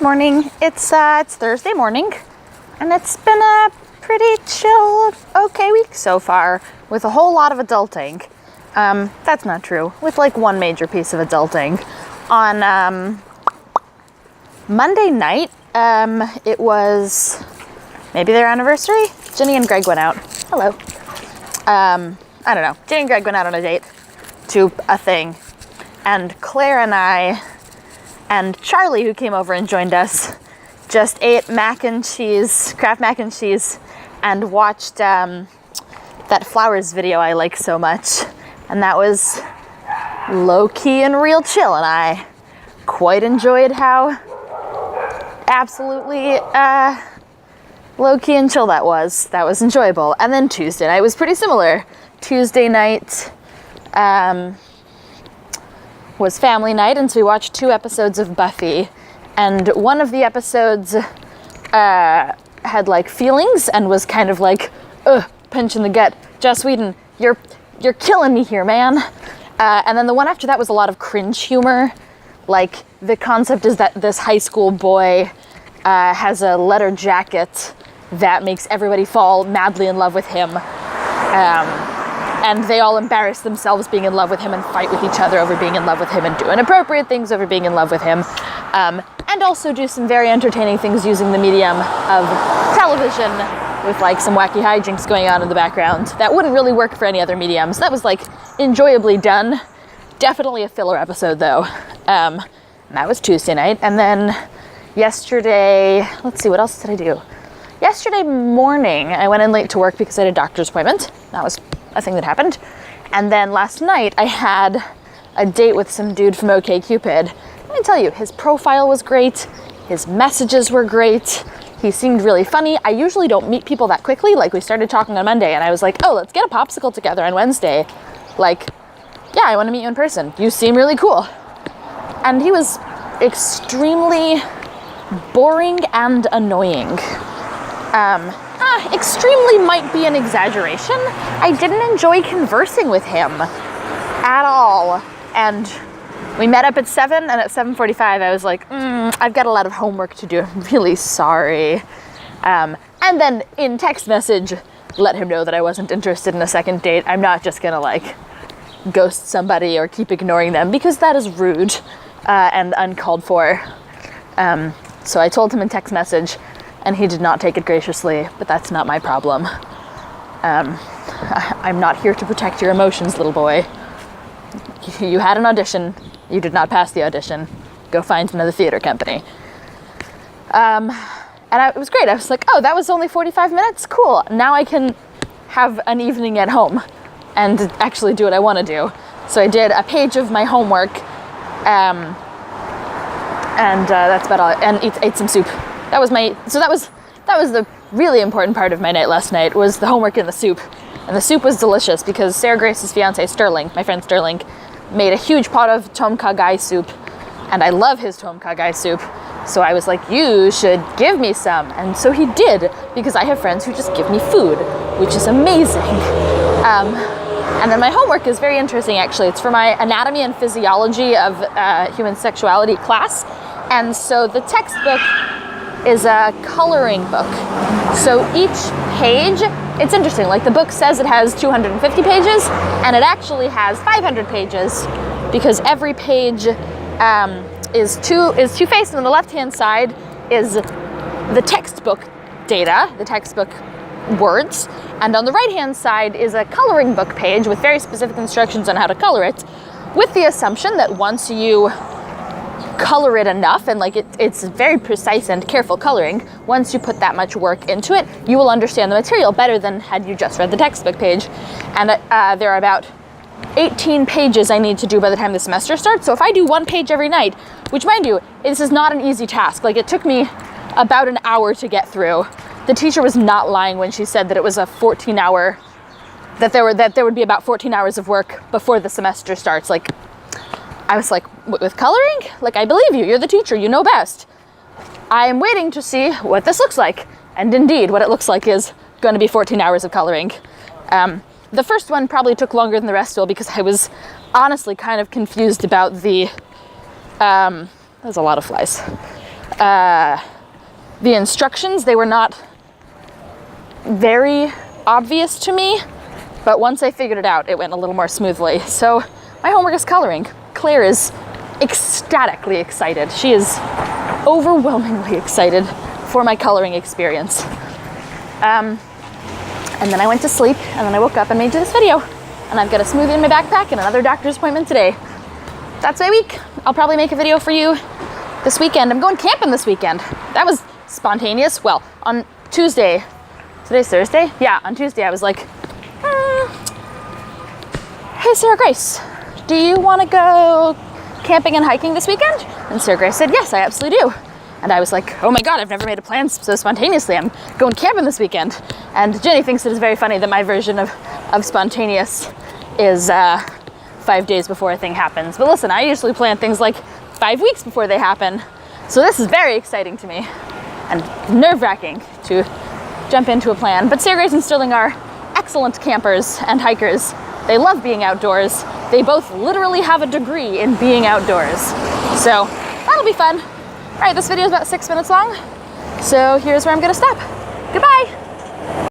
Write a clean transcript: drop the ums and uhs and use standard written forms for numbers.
morning. It's Thursday morning, and it's been a pretty chill, okay week so far, with a whole lot of adulting. That's not true. With like one major piece of adulting. On Monday night, it was maybe their anniversary. Jenny and Greg went out. Hello. I don't know. Jenny and Greg went out on a date to a thing, and Claire and I and Charlie, who came over and joined us, just ate Kraft mac and cheese, and watched that Flowers video I like so much. And that was low-key and real chill, and I quite enjoyed how absolutely low-key and chill that was. That was enjoyable. And then Tuesday night was pretty similar. Tuesday night was family night, and so we watched 2 episodes of Buffy, and one of the episodes had like feelings and was kind of like, punch in the gut. Joss Whedon, you're killing me here, man. And then the one after that was a lot of cringe humor. Like, the concept is that this high school boy has a leather jacket that makes everybody fall madly in love with him. And they all embarrass themselves being in love with him and fight with each other over being in love with him and do inappropriate things over being in love with him. And also do some very entertaining things using the medium of television with like some wacky hijinks going on in the background that wouldn't really work for any other medium. So that was like enjoyably done. Definitely a filler episode though. And that was Tuesday night. And then yesterday, let's see, what else did I do? Yesterday morning, I went in late to work because I had a doctor's appointment. That was a thing that happened. And then last night, I had a date with some dude from OkCupid. Let me tell you, his profile was great. His messages were great. He seemed really funny. I usually don't meet people that quickly. Like, we started talking on Monday, and I was like, oh, let's get a popsicle together on Wednesday. Like, yeah, I want to meet you in person. You seem really cool. And he was extremely boring and annoying. Extremely might be an exaggeration. I didn't enjoy conversing with him at all. And we met up at 7, and at 7:45 I was like, I've got a lot of homework to do. I'm really sorry. And then in text message, let him know that I wasn't interested in a second date. I'm not just gonna like ghost somebody or keep ignoring them, because that is rude and uncalled for. So I told him in text message, and he did not take it graciously, but that's not my problem. I'm not here to protect your emotions, little boy. You had an audition. You did not pass the audition. Go find another theater company. And it was great. I was like, oh, that was only 45 minutes? Cool. Now I can have an evening at home and actually do what I want to do. So I did a page of my homework, and that's about all. And ate some soup. That was the really important part of my night last night, was the homework and the soup. And the soup was delicious because Sarah Grace's fiance Sterling, my friend Sterling, made a huge pot of tom kha gai soup, and I love his tom kha gai soup. So I was like, you should give me some. And so he did, because I have friends who just give me food, which is amazing. And then my homework is very interesting, actually. It's for my anatomy and physiology of human sexuality class. And so the textbook is a coloring book. So each page, it's interesting, like the book says it has 250 pages, and it actually has 500 pages, because every page is two-faced, and on the left-hand side is the textbook data, the textbook words, and on the right-hand side is a coloring book page with very specific instructions on how to color it, with the assumption that once you color it enough, and like it's very precise and careful coloring, once you put that much work into it, you will understand the material better than had you just read the textbook page. And there are about 18 pages I need to do by the time the semester starts. So if I do 1 page every night, which, mind you, this is not an easy task. Like, it took me about an hour to get through. The teacher was not lying when she said that it was a 14-hour, that there would be about 14 hours of work before the semester starts. Like, I was like, with coloring? Like, I believe you. You're the teacher. You know best. I am waiting to see what this looks like. And indeed, what it looks like is going to be 14 hours of coloring. The first one probably took longer than the rest will, because I was honestly kind of confused about the There's a lot of flies. The instructions, they were not very obvious to me, but once I figured it out, it went a little more smoothly. So my homework is coloring. Claire is ecstatically excited. She is overwhelmingly excited for my coloring experience. And then I went to sleep, and then I woke up and made this video. And I've got a smoothie in my backpack and another doctor's appointment today. That's my week. I'll probably make a video for you this weekend. I'm going camping this weekend. That was spontaneous. Well, on Tuesday, today's Thursday? Yeah, on Tuesday I was like, hey Sarah Grace, do you want to go camping and hiking this weekend? And Sarah Grace said, yes, I absolutely do. And I was like, oh my God, I've never made a plan so spontaneously. I'm going camping this weekend. And Jenny thinks it is very funny that my version of spontaneous is 5 days before a thing happens. But listen, I usually plan things like 5 weeks before they happen. So this is very exciting to me and nerve-wracking to jump into a plan. But Sarah Grace and Sterling are excellent campers and hikers. They love being outdoors. They both literally have a degree in being outdoors. So that'll be fun. All right, this video is about 6 minutes long. So here's where I'm gonna stop. Goodbye.